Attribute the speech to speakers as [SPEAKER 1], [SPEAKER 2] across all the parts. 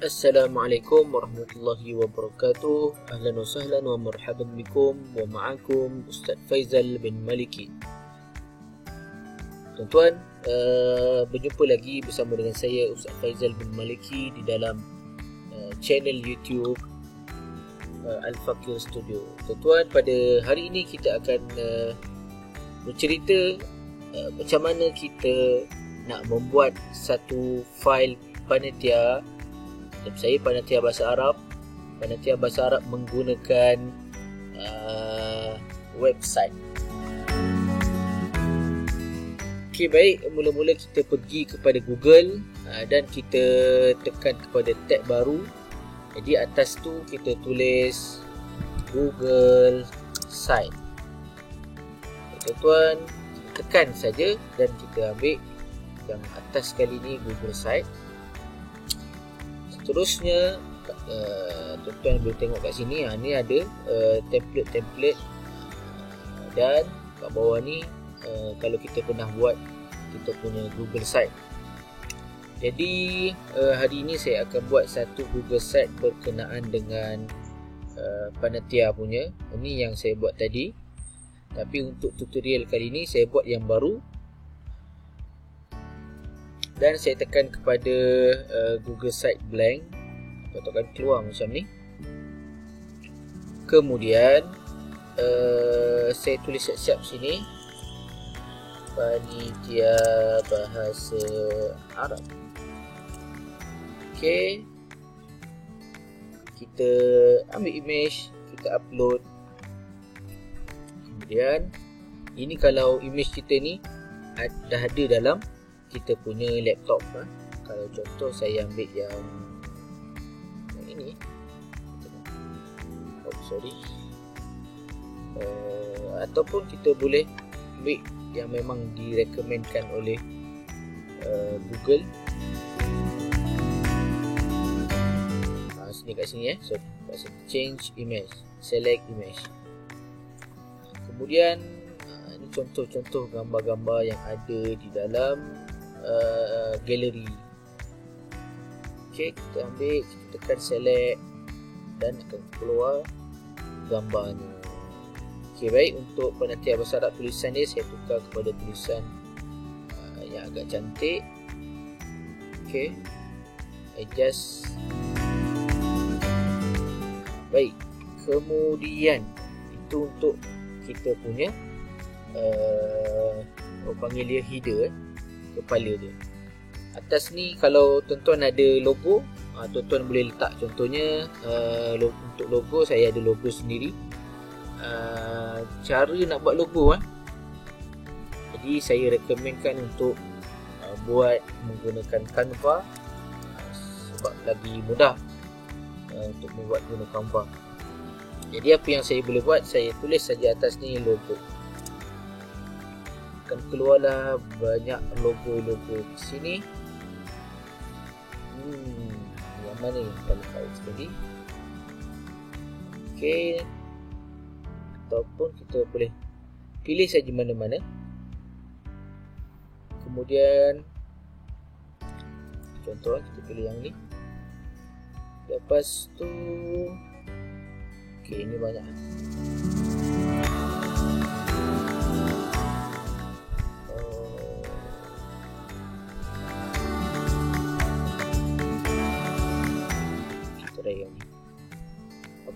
[SPEAKER 1] Assalamualaikum warahmatullahi wabarakatuh. Ahlan wa sahlan wa marhaban bikum wa ma'akum Ustaz Faizal bin Maliki. Tuan-tuan, berjumpa lagi bersama dengan saya Ustaz Faizal bin Maliki di dalam channel YouTube Al-Fakir Studio. Tuan-tuan, pada hari ini kita akan bercerita macam mana kita nak membuat satu fail panitia. Saya panitia bahasa Arab. Panitia bahasa Arab menggunakan website. Okey, baik. Mula-mula kita pergi kepada Google dan kita tekan kepada tab baru. Jadi atas tu kita tulis Google Site. Tuan-tuan, tekan saja dan kita ambil yang atas kali ni, Google Site. Seterusnya, tuan-tuan boleh tengok kat sini, ni ada template dan kat bawah ni kalau kita pernah buat kita punya Google Site. Jadi hari ini saya akan buat satu Google Site berkenaan dengan panitia punya. Ini yang saya buat tadi, tapi untuk tutorial kali ini saya buat yang baru. Dan saya tekan kepada Google Site blank. Atau akan keluar macam ni. Kemudian saya tulis siap-siap sini, panitia bahasa Arab. Okey, kita ambil image, kita upload. Kemudian ini kalau image kita ni dah ada dalam kita punya laptop. Kalau contoh saya ambil yang ini, ataupun kita boleh ambil yang memang direkomendkan oleh Google. Sini kat sini so change image, select image. Kemudian ini contoh-contoh gambar-gambar yang ada di dalam galeri. Okey, kita ambil, kita tekan select dan akan keluar gambarnya. Okey, baik. Untuk panitia bahasa Arab, tulisan dia saya tukar kepada tulisan yang agak cantik. Okey, adjust. Baik, kemudian itu untuk kita punya orang panggil dia header, kepala dia. Atas ni kalau tuan-tuan ada logo, tuan-tuan boleh letak. Contohnya untuk logo saya ada logo sendiri. Cara nak buat logo, jadi saya rekomenkan untuk buat menggunakan Canva, sebab lagi mudah untuk membuat guna Canva. Jadi apa yang saya boleh buat, saya tulis saja atas ni logo. Akan keluarlah banyak logo-logo di sini. Yang mana yang paling baik sekali? Okey, ataupun kita boleh pilih saja mana-mana. Kemudian contoh kita pilih yang ni. Lepas tu okey, ini banyak.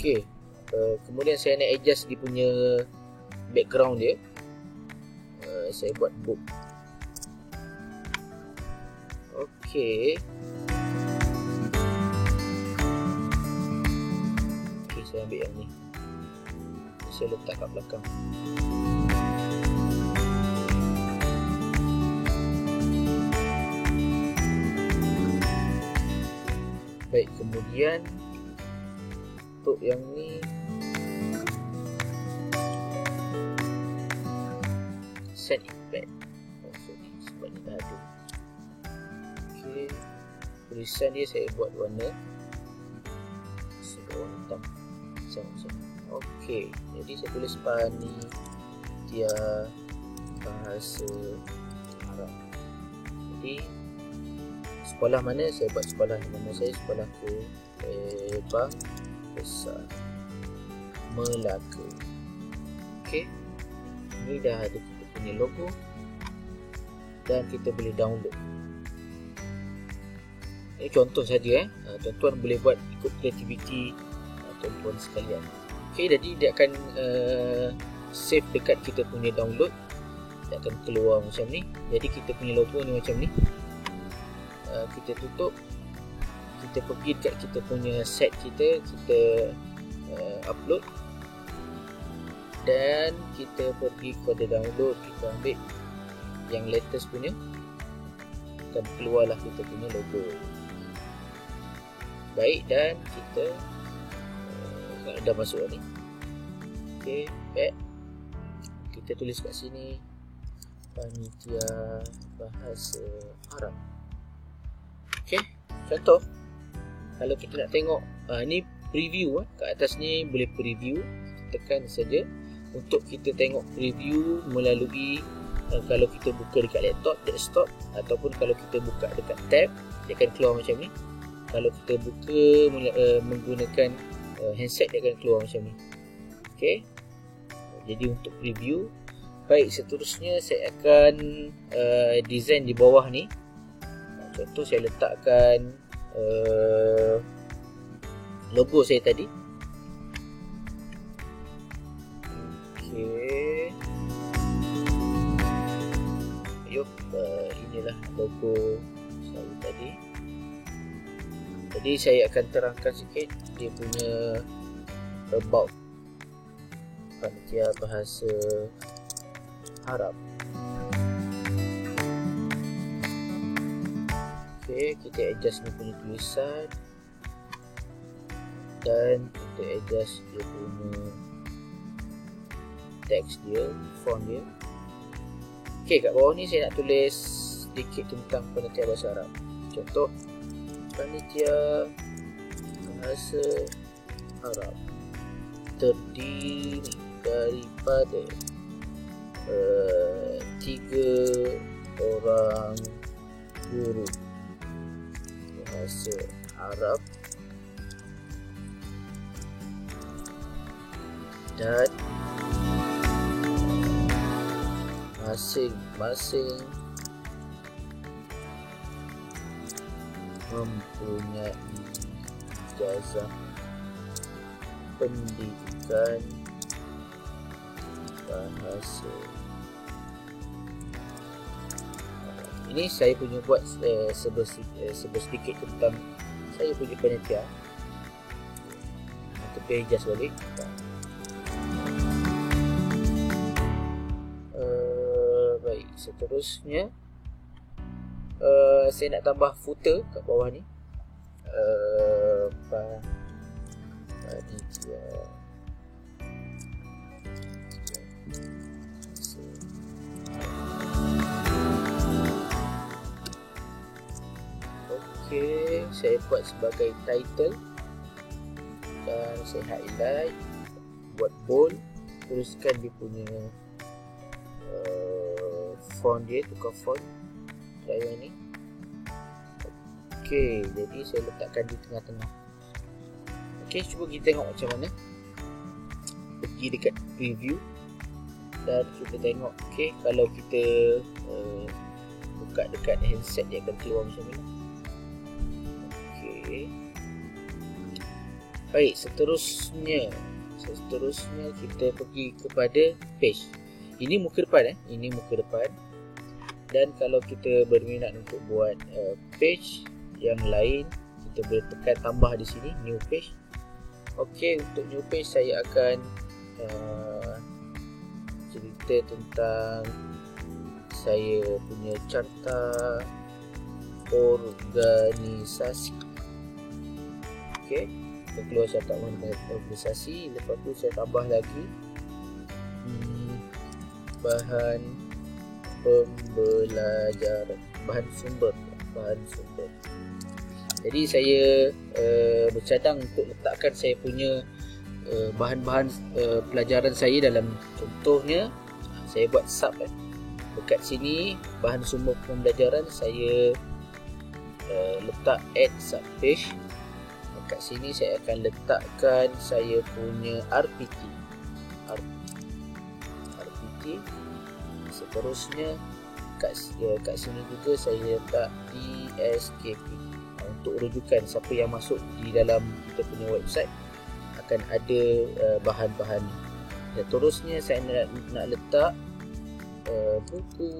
[SPEAKER 1] Okey, kemudian saya nak adjust dia punya background dia. Saya buat book. Okey. Okey, saya ambil yang ni. Saya letak kat belakang. Baik, kemudian untuk yang ni set effect. Sebab ni dah ada. Okey, tulisan dia saya buat warna hitam. Okey, jadi saya tulis panitia bahasa Arab. Jadi sekolah mana, saya buat sekolah nama saya sekolah Kebang Besar Melaka. Okey, ini dah ada kita punya logo dan kita boleh download. Ini contoh saja tuan-tuan boleh buat ikut kreativiti tuan-tuan sekalian. Okey, jadi dia akan save dekat kita punya download. Dia akan keluar macam ni. Jadi kita punya logo ni macam ni. Kita tutup, kita pergi dekat kita punya set kita upload dan kita pergi kepada download, kita ambil yang latest punya dan keluarlah kita punya logo. Baik, dan kita dah masuk ni. Okey, back. Kita tulis kat sini Panitia Bahasa Arab. Okey, contoh kalau kita nak tengok ni preview kat atas ni boleh preview, tekan saja untuk kita tengok preview melalui kalau kita buka dekat laptop, desktop, ataupun kalau kita buka dekat tab dia akan keluar macam ni. Kalau kita buka menggunakan handset dia akan keluar macam ni. Okey, jadi untuk preview. Baik, seterusnya saya akan design di bawah ni. Contoh saya letakkan logo saya tadi. Okey, yuk, inilah logo saya tadi. Jadi saya akan terangkan sikit dia punya about Panitia Bahasa Arab. Okey, kita adjust ni punya tulisan dan kita adjust dia punya teks dia, font dia. Okey, kat bawah ni saya nak tulis sedikit tentang Panitia Bahasa Arab. Contoh, Panitia Bahasa Arab terdiri daripada 3 orang guru bahasa Arab dan masing-masing mempunyai ijazah pendidikan bahasa. Ini saya punya buat sedikit tentang saya punya panitia. Kita adjust balik. Baik, seterusnya saya nak tambah footer kat bawah ni. Panitia Okey, saya buat sebagai title dan saya highlight, buat bold, teruskan dia punya font dia, tukar font saya ni. Okey, jadi saya letakkan di tengah-tengah. Okey, cuba kita tengok macam mana. Pergi dekat preview dan kita tengok. Okey, kalau kita buka dekat handset dia akan keluar macam ni. Okey. Baik, seterusnya kita pergi kepada page. Ini muka depan ini muka depan. Dan kalau kita berminat untuk buat page yang lain, kita boleh tekan tambah di sini, new page. Okey, untuk new page saya akan cerita tentang saya punya carta organisasi. Okey, kita keluar carta organisasi. Lepas tu saya tambah lagi bahan pembelajaran, bahan sumber. Jadi saya bercadang untuk letakkan saya punya bahan-bahan pelajaran saya dalam. Contohnya saya buat sub dekat sini, bahan sumber pembelajaran saya letak add subpage. Kat sini saya akan letakkan saya punya RPT. Seterusnya kat sini juga saya letak DSKP. Untuk rujukan siapa yang masuk di dalam kita punya website akan ada bahan-bahan. Seterusnya saya nak letak buku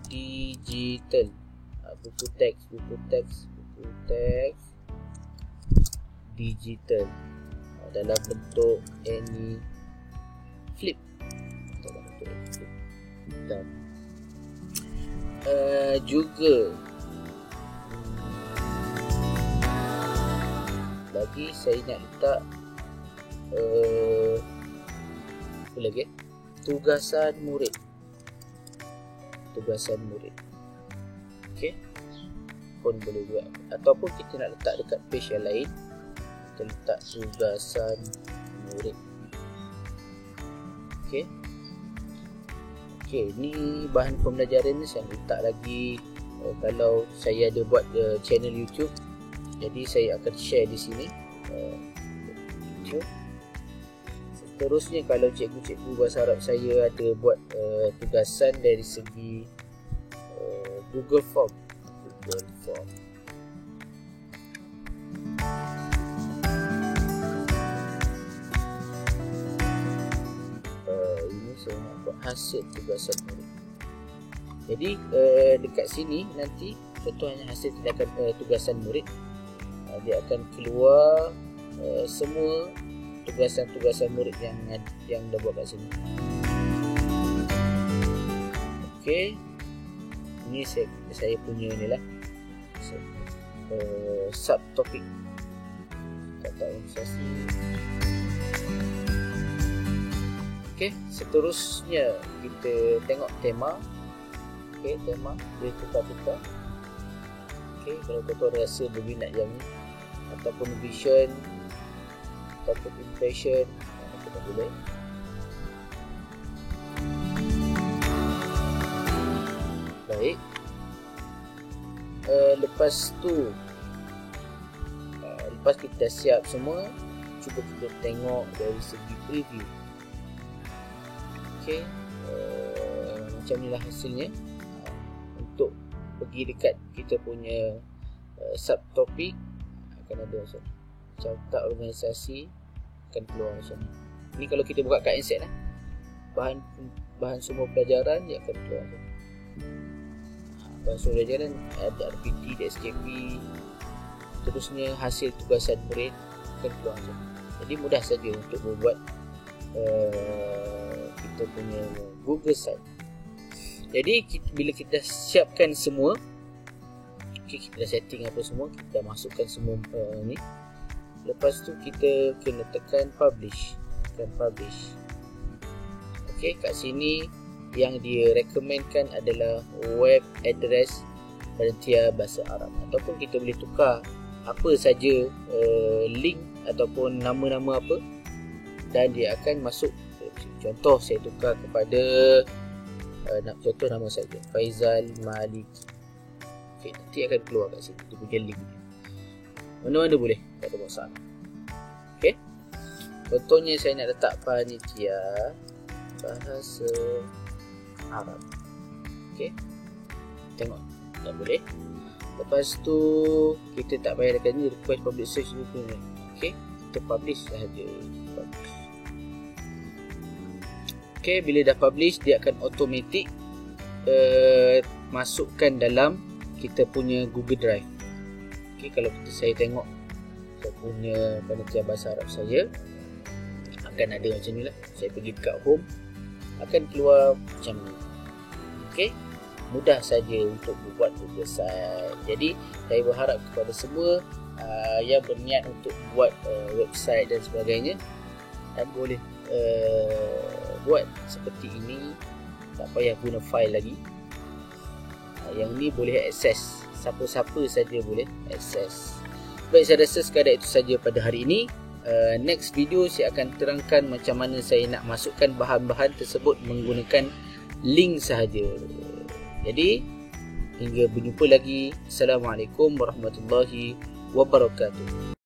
[SPEAKER 1] digital, buku teks digital dalam bentuk any flip, dan juga lagi saya nak letak apa lagi, tugasan murid. Okey, pun boleh juga, ataupun kita nak letak dekat page yang lain, kita letak tugasan murid. Okey, ni bahan pembelajaran ni saya letak lagi. Kalau saya ada buat channel YouTube, jadi saya akan share di sini YouTube. Seterusnya, kalau cikgu-cikgu bahasa Arab saya ada buat tugasan dari segi Google Form. Ini saya nak buat hasil tugasan murid. Jadi dekat sini nanti contohnya hasil tindakan tugasan murid, dia akan keluar semua tugasan-tugasan murid yang dah buat kat sini. Okey, ini saya punya ni lah subtopik kata organisasi. Okey, seterusnya kita tengok tema. Okey, tema boleh tukar-tukar. Okey, kalau tuan-tuan rasa berminat yang ni, ataupun vision, ataupun impression, kita boleh. Baik. Lepas tu, lepas kita siap semua, cuba kita tengok dari segi preview. Okey, macam inilah hasilnya. Untuk pergi dekat kita punya subtopik, akan ada carta organisasi, akan keluar macam ni. Ni kalau kita buka kat Handset lah, bahan semua pelajaran dia akan keluar. Bahan semua pelajaran ada RPT, DSKP, terusnya hasil tugasan murid akan keluar macam ni. Jadi mudah saja untuk membuat kita punya Google site. Jadi bila kita siapkan semua, kita dah setting apa semua, kita dah masukkan semua ni. Lepas tu kita kena tekan publish. Okey, kat sini yang dia recommendkan adalah web address Penelitian Bahasa Arab, ataupun kita boleh tukar apa saja link ataupun nama-nama apa, dan dia akan masuk. Contoh saya tukar kepada contoh nama saja Faizal Maliki. Okey, nanti akan keluar kat sini dia punya link dia. Mana-mana boleh, tak ada masalah. Okey, contohnya saya nak letak Panitia Bahasa Arab. Okey, tengok tak boleh. Lepas tu kita tak payah dekat ni request public search dulu. Okey, kita publish sahaja. Okey, bila dah publish, dia akan automatic masukkan dalam kita punya Google Drive. Okey, kalau saya tengok saya punya Penelitian Bahasa Arab saya, akan ada macam ni lah. Saya pergi dekat home, akan keluar macam ni. Okey, mudah saja untuk buat Google site. Jadi saya berharap kepada semua yang berniat untuk buat website dan sebagainya, dan boleh buat seperti ini, tak payah guna file lagi. Yang ni boleh akses, siapa-siapa saja boleh akses. Baik, saya rasa sekadar itu saja pada hari ini. Next video saya akan terangkan macam mana saya nak masukkan bahan-bahan tersebut menggunakan link sahaja. Jadi Hingga berjumpa lagi. Assalamualaikum warahmatullahi wabarakatuh.